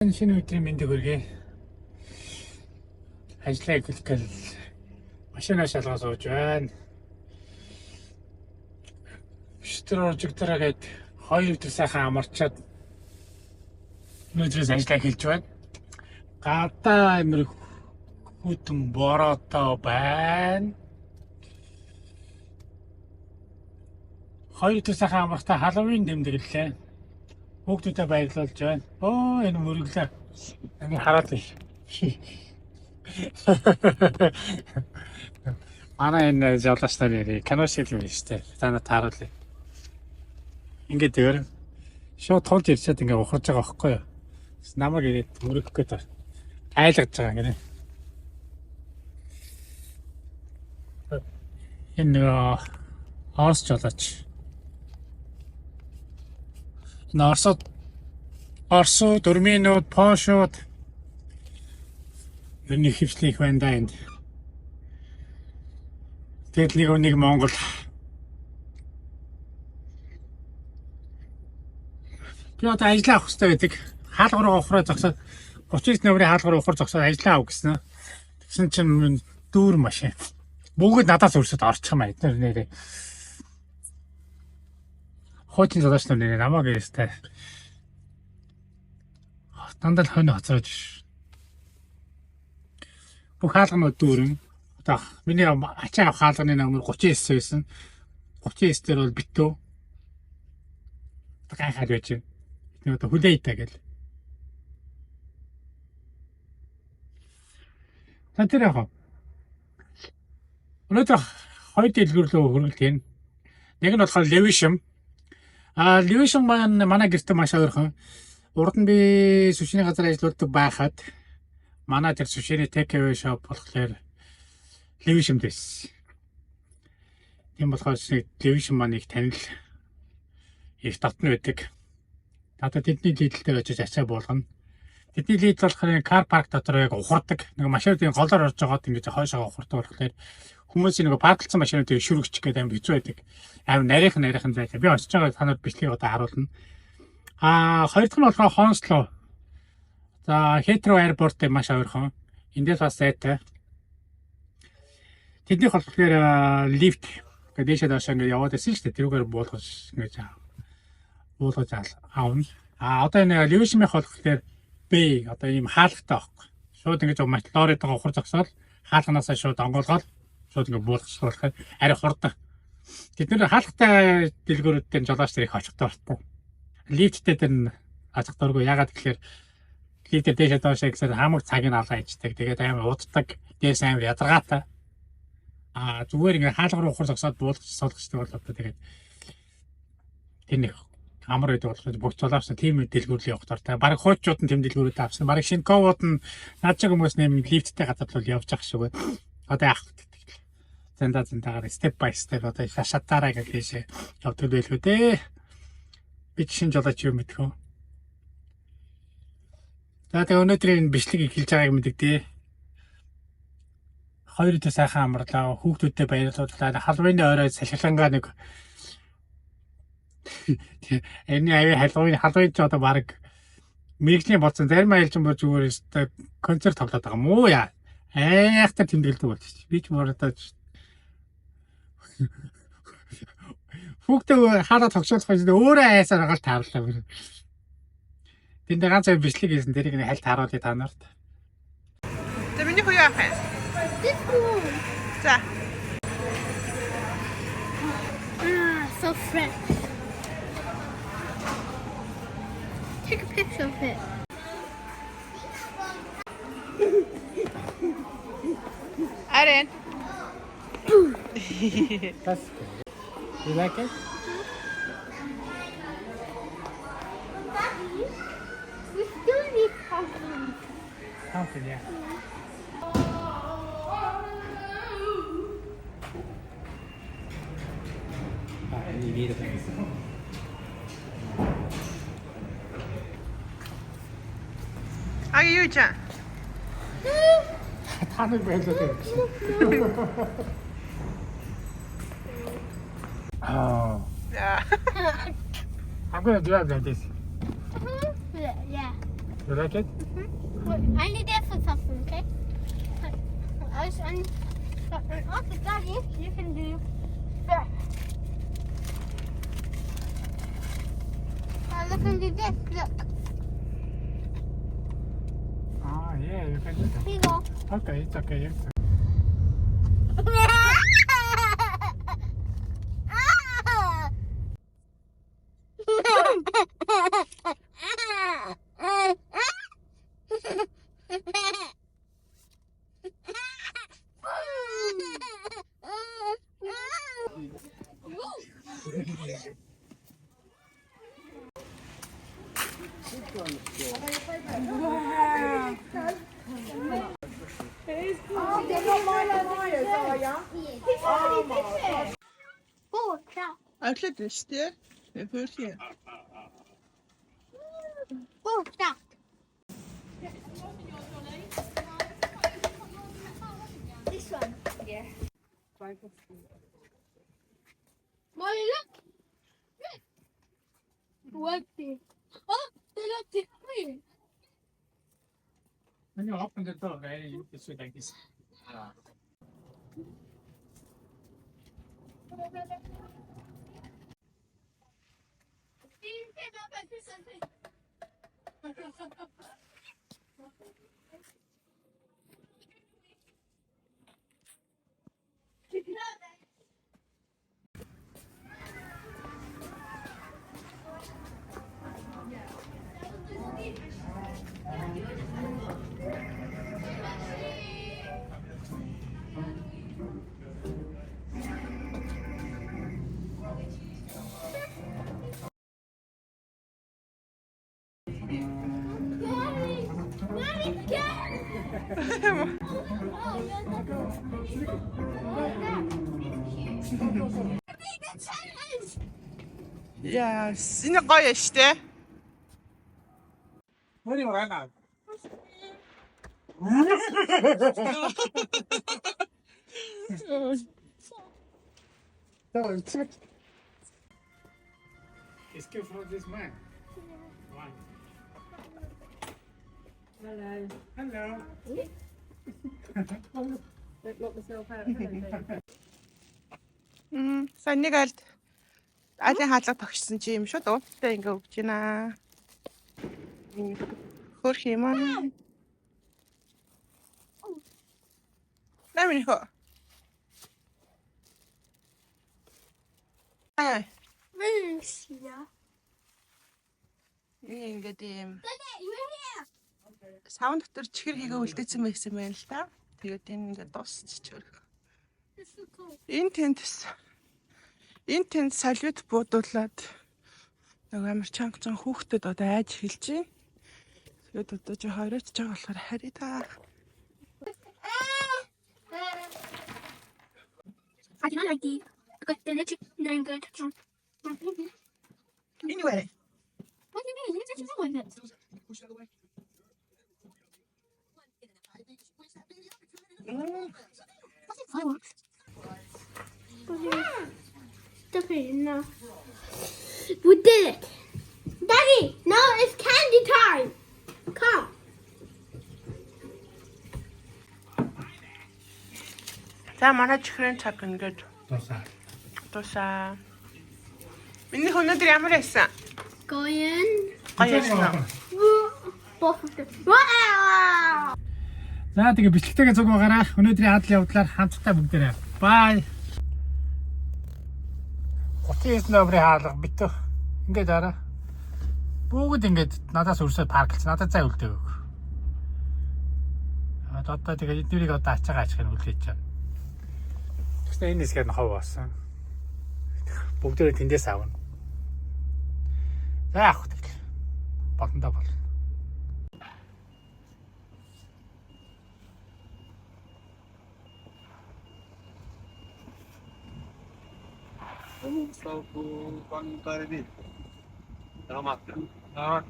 Шинэ өдрийн мэндийг хүргэе. Ажлаа эхлэхэд машинаа шалгаа сууж байна. Биштрэ оржигдраагээд 2 өдөр сайхан амарчаад өнөөдрөөс ажлаа эхэлж байна. Гадаа амир хүтэн бороотой байна. 2 өдөр сайхан амартаа Халлоуин тэмдэглэлээ. Хүүхдүүдэд баярлуулж байна. Оо энэ мөрөглөө. Энийг хараад ий. Манай энэ жолооч нарын кино шиг юм шүү дээ. Та нарт харуулъя. Ингээд дээр шууд тулж ирчээд ингээд ухарж байгаа байхгүй юу? Намайг ирээд мөрөгөх гээд айлгаж байгаа ингээд. Энэ Орос жолооч. Орсууд, Өрмийнүүд, Польшууд энэ хөвчлэх байна да энд. Тэгээд нэг Монгол. Би одоо ажиллаа авах хэрэгтэй байдаг. Хаалгараа ухраа зогсоод 39 номерын хаалгараа ухар зогсоод ажиллаа авах гэсэн. Тэгсэн чинь дүүр машин. Бүгд надаас өрсөд орчих юм аа. Эдгээр нэрээ. Хуучин залууч нар нэрээ намайг ястай. Дандаа л хойно хоцроож. Бүх хаалганууд дүүрэн. Одоо миний ачаа авах хаалганы номер 39 байсан. 39 дээр бол битүү. Гайхаад байж байна. Энийг одоо хүлээе та гэл. Та тэр яах вэ? Өнөөдөр 2 дэлгүүрлөө хөргөлт. Нэг нь болохоор Левишм. Левишм манай гэртээ маш ойрхон. Урд нь би сушины газар ажилладаг байхад манай тэр сушины take away shop болохоор Левишмд байсан. Тийм болохоор Левишм маань их танил их татна байдаг. Надад тэдний лидэлтэй очиж ачаа болгоно. Тэдний лидл болохоор кар парк дотор яг ухардаг. Нэг машинуудын голоор орж байгаад ингэж хойшоо ухардаг болохоор хүмүүсийн нэг парклцсан машинуудыг шүргэж гээд амар хэцүү байдаг. Амар нарийнхан байдаг. Би очиж байгаа танаар бичлэгийг одоо харуулна. Хоёр дахь нь болохоор Хонслоо. За Heathrow Airport маш ойрхон. Эндээс бас сайтай. Тэднийх болохоор лифт гэдэг дэшээ доошоо ингэ яваад байсан шүү дээ. Тэрүүгээр буулгаж ингэж аавна. Одоо энэ Левишмийн болохоор Б одоо ийм хаалгатай байхгүй. Шууд ингэж лоритойгоо ухар зогсоод хаалганаасаа шууд онгоолгоод шууд ингэ буулгах арай хурдан. Тэд нэр хаалгатай дэлгүүрүүдтэй жолооч нар их очих дуртай. Лифттэй тэр ажих дургүй. Ягаад гэхээр лифтээр дэшээ доошоо гэсээр хамаг цагийг алгаа ичдэг. Тэгээд амар уддаг. Дээс амар ядаргаатай. Зүгээр ингээ хаалга руу ухар зогсоод буулгаж суулгачдаг бол одоо тэгээд тэр нэг амар байдаг болох бүх жолооч тийм дэлгүүрлээ явах дуртай. Бараг хуучууд нь тийм дэлгүүрүүд авсан. Бараг шинковууд нь наад чиг хүмүүс нэм лифттэй гадаад бол явж ах шиг. Одоо яах вэ? Зэнтаагаар step by step одоо шатаараа гэж явдаг байлгүй дээ. Би чинь жолооч юм мэдэх үү? За тэгээ өнөөдрийн бичлэг эхэлж байгааг мэддэгтэй. 2 өдөр сайхан амарлаа. Хүүхдүүдтэй баярлууллаа. Халлоуины орой салхилангаа нэг энэ Халлоуин ч одоо баг мэрэгжлийн болсон зарим аялчин бүр зүгээр концерт тоглоод байгаа юм уу яа. Айхтар тэмдэглэдэг болчих. Би ч мөрөдөө хүүхдээ хаалга тогшоолох гэж өөрөө айсаар галт таарлаа. Тэнд ганц бичлэг хийсэн тэрийг нэг хальт харуулъя та нарт. За миний хүү яах вэ? За. So fresh. Take a picture of it. Aren. That's good. You like it? Daddy, we still need pumpkin. Pumpkin, yeah. You need it. Юу чам? Та нар байлаа. Yeah. I'm gonna do it like this. Yeah. You like it? Wait, I need that for something, okay? And also, Daddy, you can do that. Look and do this. Look. Ah, yeah, you can do that. Here you go. Okay, it's okay. It's okay. Oh, crap. Uitlet işte. Yapıyorsun. Oh, crap. This one. Yeah. Molly, look. Look. What the? Oh, they look different. When you open the door, right, you can like this. Yes. Yine koy işte. What do you want now? Escape from this man. One. Hello. Hello. Don't lock myself out. Hello, Сайн нэг альд айлын хаалга тогтсон чи юм шүү дуудтай ингээ өгч байна. Хөрх юм аа. Намин хөө. Ай. Yeah. Ингээд юм Daddy, you're here. савн дотор чихэр хийгээ үлдээсэн байсан байна л да. Тэгээд энэ ингээд дуусчихвэр. This is cool. Энэ тэнд салют буудуулаад нэг амар чанга хүүхдэд одоо айж хэлж байна. Тэгээд одоо жоо хориоч байгаа болохоор харъя та. I do not like these because they're literally not good. Anyway. What do you mean? It's just with it. What's it fireworks? Stop it now. We did it. Daddy, now it's candy time. Come. За манай чихрийн цаг ингээд Тусаа. тусаа. Миний өнөөдөр ямар байсан? Going. Гоё байсан. Both of them. Wow! За тэгээ бичлэгтэйгээ зүг байгаараа өнөөдрийн хадлын явдлаар хамтдаа бүгдээрээ бай. 39 номерын хаалга битүү. Ингээд араа. Бүгд ингээд надаас өрсөд парклц. Надад зай үлдээг. Одоо тэгээ эднэрийг одоо ачаагаа ачих нь үлдээж чана. Тэгвэл энэ хэсгээр нь хов басан. Бүгдээрээ тэндээс авна. За яах вэ? Болондоо бол. Stau cu banii care vin. Dramatic. Da.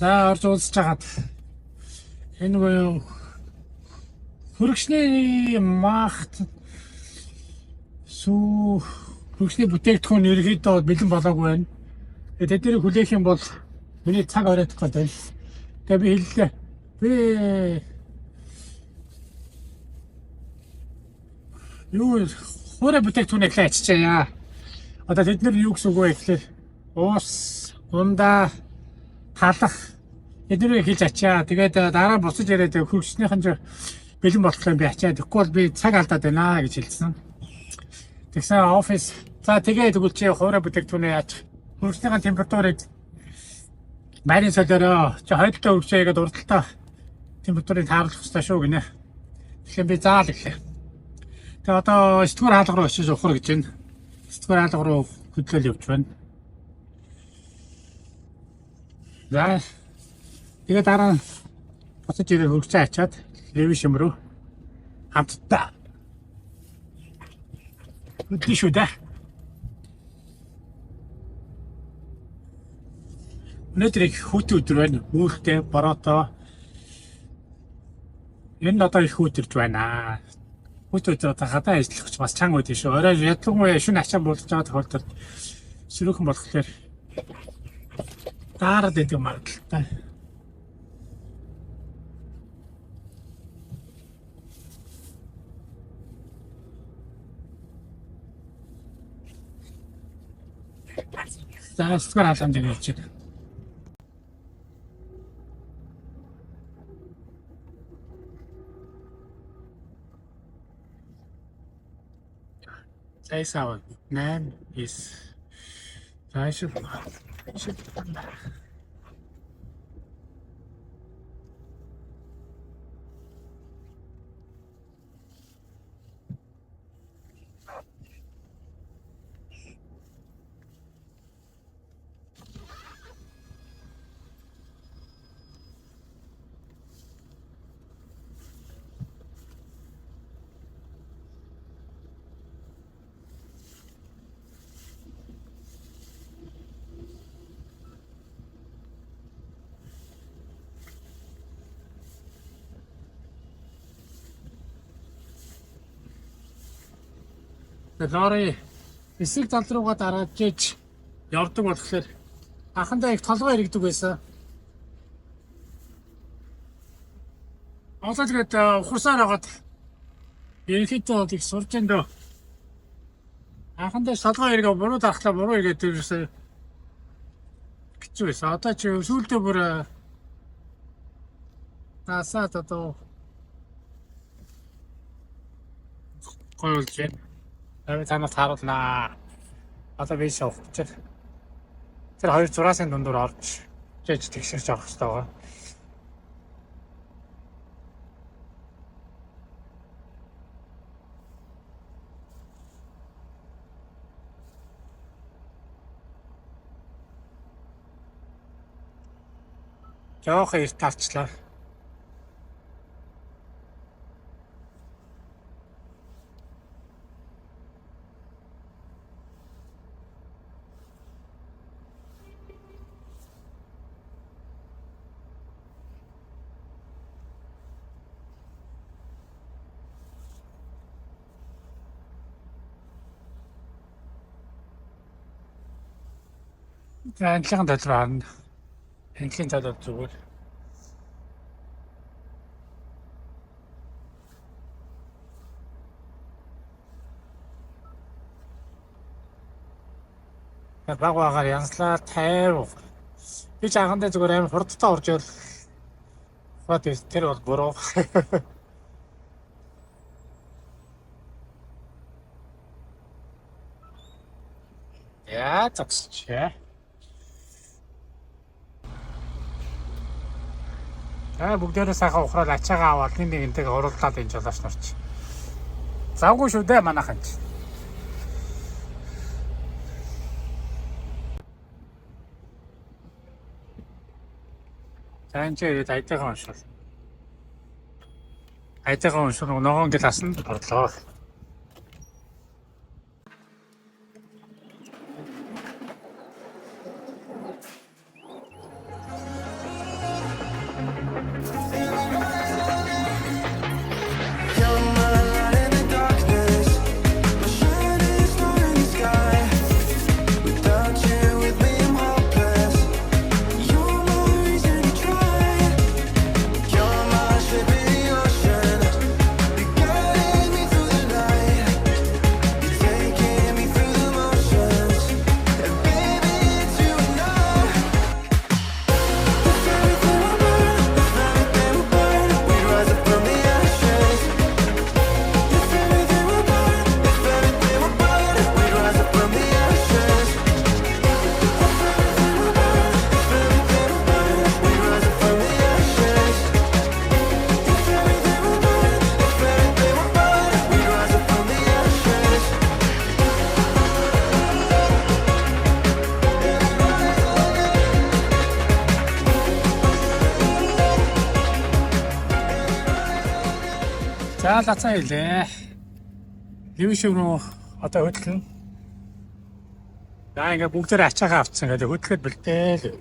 За орж уулзж хагаад энэ нөгөө хөргөчний махт сүү хөргөчний бүтээгдэхүүн ерөөхдөө бэлэн болоогүй байна. Тэгээд тэднийг хүлээх юм бол миний цаг ороодох гэдэг. Тэгээд би хэллээ. Би юу хөрө бүтээгдэхүүнээ аччихъя. Одоо тэд нар юу гэсэн үг вэ гэхээр уус, ундаа, талах эднэрийг хэлж ачаа. Тэгээд дараа буцаж ирээд хөргөчнийхэн ч бэлэн болохгүй би ачаа. Тэгэхгүй бол би цаг алдаад байна гэж хэлсэн. Тэгсэн офис за тэгээд тэгвэл чи хөрө бүтээгдэхүүнээ аач. Хөргөчнийхэн температурыг марийн солиороо чи хойдолтой үржээгээд урдталтаа температурыг тааруулах хэрэгтэй шүү гинэ. Тэгэхээр би заал гэлээ. Тэгээ одоо сэтгүүр хаалга руу очиж ухрах гэж байна. Сэтгүүр хаалга руу хөдлөөл явж байна. За тэгээ дараа нь буцаж ирээ хөргөчөө ачаад Леви шим рүү хамтдаа хөдлөн шүү дээ. Өнөөдөр их хүүт өдөр байна. Үүрэгтэй бороотой. Энэ одоо их өдөрж байна. Хүүт өдөр одоо хадаа ажиллах бас чанга үед шүү. Орой ядлаггүй шүн ачаан болж байгаа тохиолдолд сөрөөхөн болохоор даарад идэг магадaltaй. За сэтгүүр хаалганд явж байна. Зайсаа 8 is зайшил лори эсрэг зал руугаа дараад жиж явдаг болохоор анхандаа их толгой иргэдэг байсан. Одоо тэгээд ухарсаар хагаад ерөнхийдөө их сурж энэ анхандаа толгой иргээ буруу дарахлаа буруу иргээд тэрсээ хэцүү байсан. Одоо ч сүүлдээ бүр тасаад одоо гоёлж байна. Танаас харуулнаа. Одоо би шавх. Тэр 2-6-ын дундуур орж жиж тэгшэрч авах хэрэгтэй байгаа. Жоох их тавчлаа. За анхлын төлөв харна. Анхлын төлөв зүгээр. Баг багаар янзлаа 50. Би ч анхандаа зүгээр амар хурдтай орж ирэл. Хот тэр бол буруу. Яа таксчээ. Бүгдээрээ сайхан ухраад ачаагаа аваад нэг уралдаад энэ жолооч нарч. Завгүй шүү дээ манайхан ч. За энэ ч ирээд айдаагаа уншвал. Айдаагаа уншвал ногоон гэл асна борлоо. За лацаа хэлээ. Лившив рүү одоо хөдлөн. За ингээ бүгдээр ачаагаа авцсан гэдэг хөдлөхөд бэлдээл.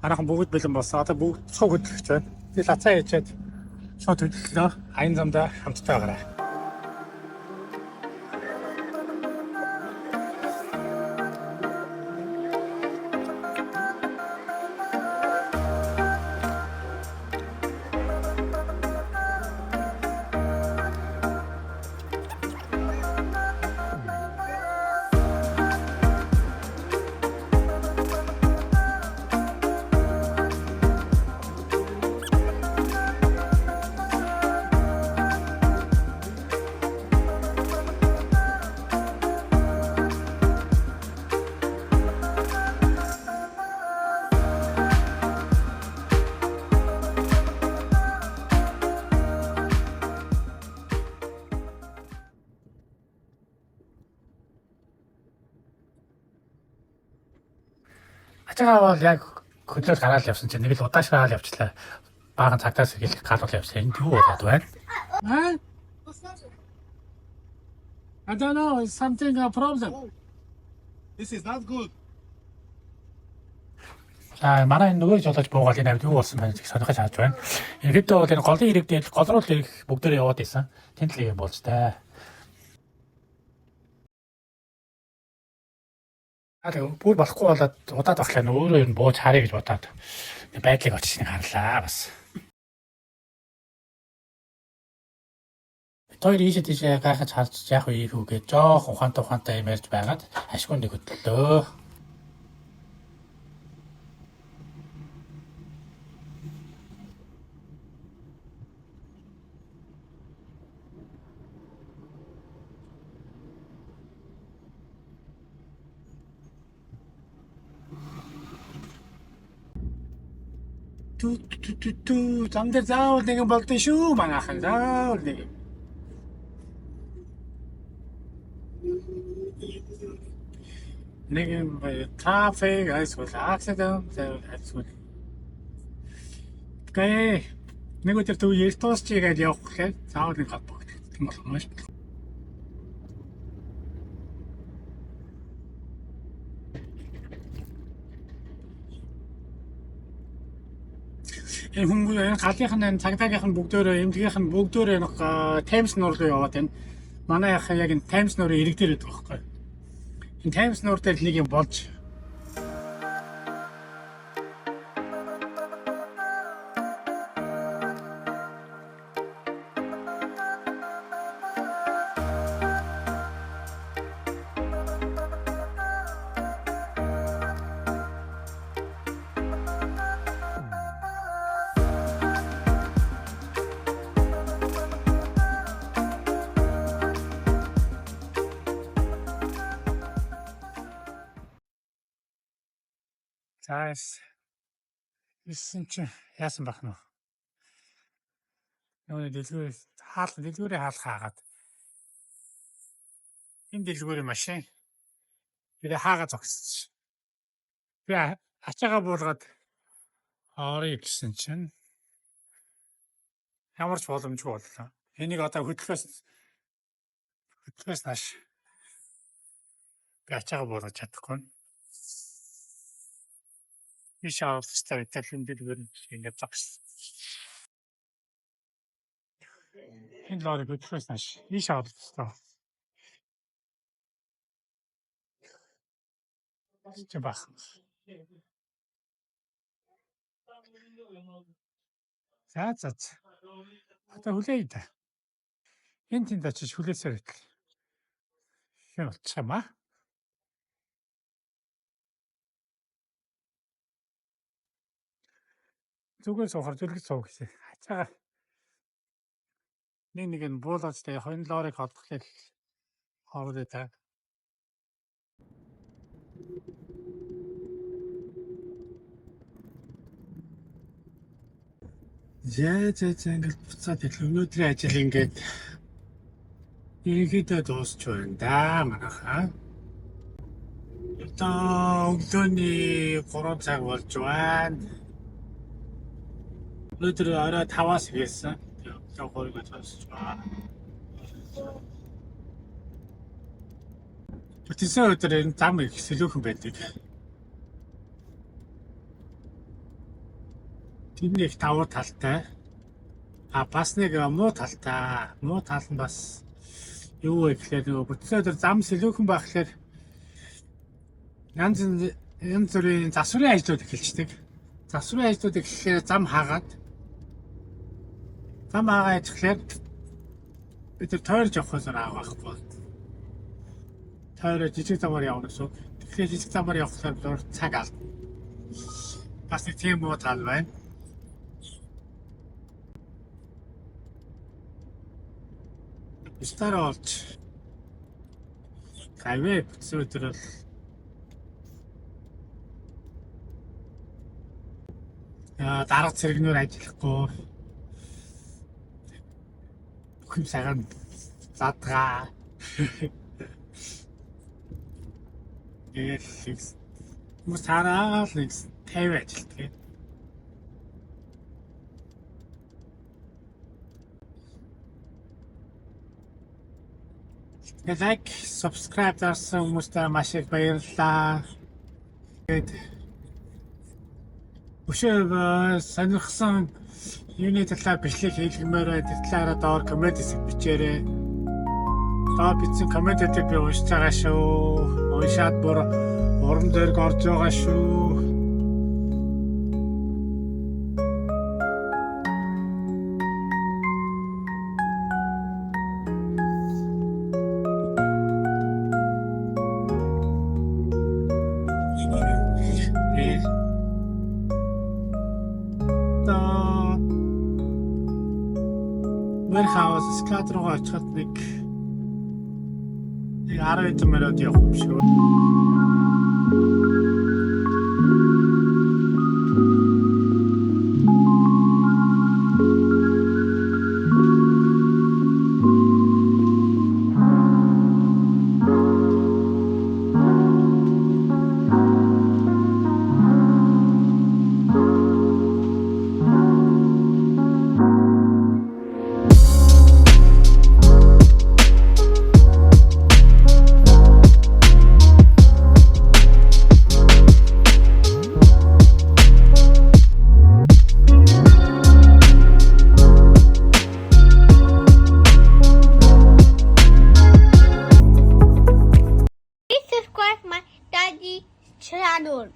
Хараахан бүгд бэлэн болсон. Одоо бүгд цог хөдлөх гэж байна. Тэгээ лацаа хийчихэд шууд хөдлөлөө. Аян замдаа хамтдаа гараа. Ачаагаа бол яг хөдлөж гараад явсан чинь нэг л удаашраад явчлаа. Баахан цагтаас ирэх гаалгал явсан. Энэ юу болоод байна? I don't know, it's something a problem. This is not good. Манай нөгөө жолооч буугаад энэ авд юу болсон байна гэж сонирхож харж байна. Ерөнхийдөө бол энэ голын ирэг дээр гол руу ирэх бүгдээр яваад исэн. Тэнд л юм болж таа. Бүр болохгүй болоод удаад баглаа өөрөө ер нь бууж харъя гэж бодоод байдлыг очиж харлаа бас. Тэр ийшээ тийшээ гайхаж харж яах вэ ийхүүгээ жоох ухаантай юм ярьж байгаад ашгүй нэг хөдлөө. Ту замдэр заавал нэгэн болдсон шүү манайхан заавал нэг. Нэгэн трафик эсвэл accident эсвэл гээ нэг өдөр төв Эртос чигээд явах гэхээр заавал нэг холбогдсон болох юм шүү. Энэ хүмүүс галынхан цагдаагийнхан бүгдөө эмнэлгийнхэн бүгдөө нэг Таймс нуур руу яваад байна. Манай яг энэ Таймс нуурын ирэг дээр байдаг байхгүй. Энэ Таймс нуур дээр нэг юм болж Зайс. Исэн чи яасан бах нь. Нөгөө дэлгүүрээ хаалх хаагаад. Энэ дэлгүүрийн машин. Би хаагаад зогссон. Би ачаагаа буулгаад орё гэсэн чинь ямар ч боломжгүй боллоо. Энийг одоо хөдлөхөөс нааш би ачаагаа буулгаж чадахгүй. Ich habe es da Italien дэлгүүр ингээд зогссон. Энэ лорыг хөдлөхөөс нааш ийш авах хэрэгтэй. Чи бах. За. Одоо хүлээе да. Энэ тэнд очиж хүлээсээр байтал. Хин болчихмаа. Зүгээр суухаар зүрхэл суух гэсэн. Хацаага. Нэг нь буулгаж та хоёр лорыг холбохлаа хоороо та. Зэ ингээд буцаад ил өнөөдрийн ажил ингээд ерөнхийдөө дуусч байна да манайхаа. Одоо өглөөний 3 цаг болж байна. Өнөөдөр орой 5-аас ирсэн. хойгоо сонсож байна. Тэсээ өдөр энэ зам их сэлүүхэн байдаг. Тэний их тавар талтай. Бас нэг муу талтай. Муу тал нь бас юу вэ гэхээр нөгөө бүтцэн өдөр зам сэлүүхэн байхлаар янз бүрийн засварын ажлууд эхэлждэг. Засварын ажлууд эхлэхээр зам хаагаад ирэхлээр бид тойрж явахаас аавахгүй. Тойроо жижиг замаар явна гэсэн. Тэгэхээр жижиг замаар явахлаар цаг алдна. Бас нэг тийм муу тал байна. Стар олж хайвээ бүтцэн өдөр бол дарга цэрэгнөр ажиллахгүй бүхэн цагаан задгаа хүмүүс тараал нэг 50 ажилтдаг. Лайк, subscribe дарсан хүмүүстээ маш их баярлалаа. Тэгээд өшөө сонирхсан юуны талаар бичлэг хийлгэмээр тэр талаараа доор комент бичээрэй. Доор бичсэн комментүүдийг би уншиж байгаа шүү. Уншаад бүр урам зориг орж байгаа шүү. Warehouse склад руугаа очиход нэг 10 минут явах юм шиг. Please subscribe my daddy channel.